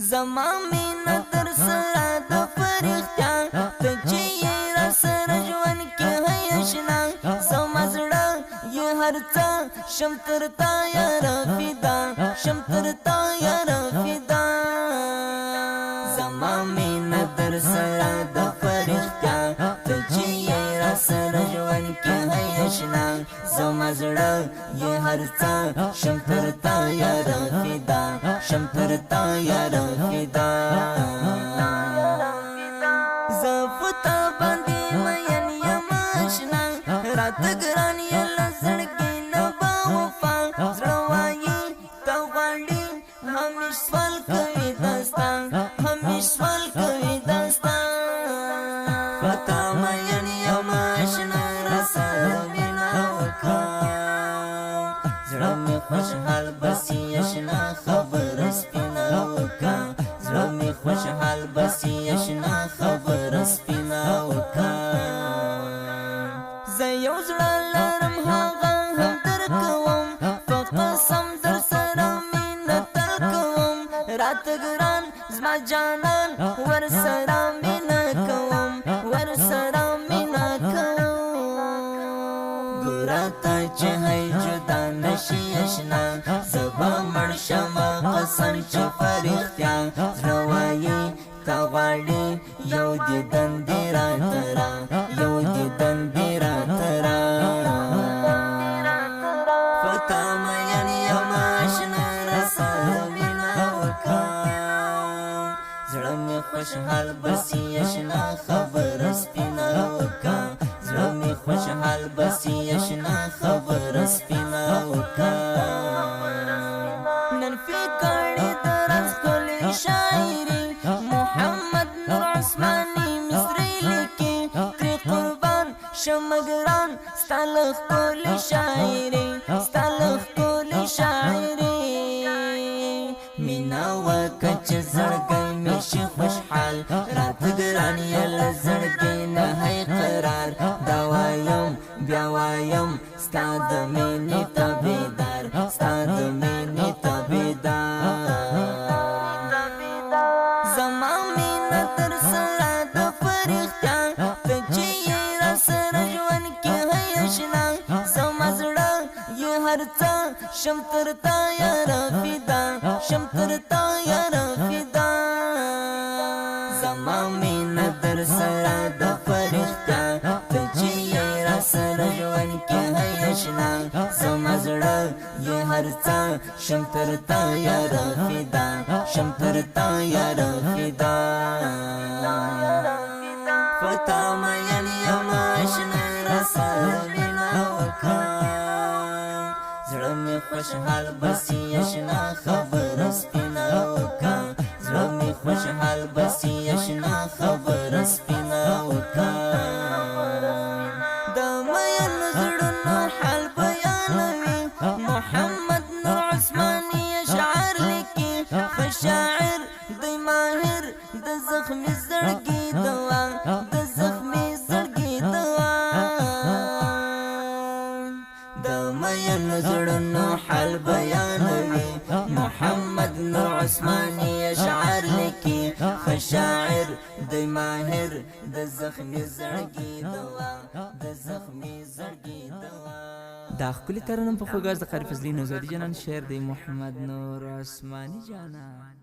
زما مینا در سره د فرښتیا ته چې یې را سره ژوند کې هی اشنا زما زړه یې هر څه شم تر تا یاره فدا شم تر تا یاره فدا زما مینا در سره د فرښتیا ته چې یې را سره ژوند کې هی اشنا زما زړه یې هر څه شم تر تا یاره فدا شم تر تا یاره فدا زفتا باندې مین یم آشنا رات ګران یې لزړګي نه با وفا زړه وایي تا غواړي همیش سوال کوي داستا همیش سوال کوي داستا فتا مین یم آشنا رسره مینا وکا زړه مې خوشحال بسی اشنا خبر سپینا وکا زړه مې خوشحال بسی اشنا خبر سپینا وکا زه یو زړه لرم هغه هم درکوم په قسم در سره مینه تل کوم راته ګران زما جانان ورسره مینه کوم ورسره مینه کوم ګوره ته چې هی جدا نشي اشنا زبا مړ شمه قسم چې فرښتیا زړه وایي تا غواړي یو دیدن دې راته را یو دیدن دې راته را فتا مین یم آشنا راسره مینه وکړه زړه مې خوشحال بسی اشنا خبر سپینه وکړه زړه مې خوشحال بسی اشنا خبر سپینه وکړه نن فکرې درس کولې شاعري محمد نور عثماني مصري لیکي ترې قربان شم ګران ستا له ښکلې شاعري ستا له ښکلې شاعري مینا وکړه چې زړګی مې شي خوشحال راته ګران یې له زړګي نه هی قرار دا وایم بیا وایم ستا د مینې تابعدار ستا د مینې زما مینا تر سره د فرښتیا ته چې یې را سره ژوند کې هی اشنا زما زړه یې هر څه شم تر تا یاره فدا شم تر تا یاره فدا زما مینا در سره د فرښتیا ته چې یې را سره ژوند کې هی اشنا زما زړه یې هر څه شم تر تا یاره فدا شم تر تا یاره فدا فتا مین یم آشنا راسره مینه وکړه زړه مې خوشحال بسی اشنا خبر سپینه وکړه زړه مې خوشحال بسی اشنا خبر سپینه وکړه د مین زړونو حال بیانوي محمد نور عثماني اشعار لیکي ښه شاعر دی ماهر د زخمي زړګي دوا د زخمي زړګي دوا د مین زړونو حال بیانوي محمد نور عثماني اشعار لیکي ښه شاعر دی ماهر د زخمي زړګي دوا د زخمي زړګي دوا دا ښکلي ترنم په خوږ غږ د قاری فضلي نوزادي جانان شعر دی محمد نور عثماني جانان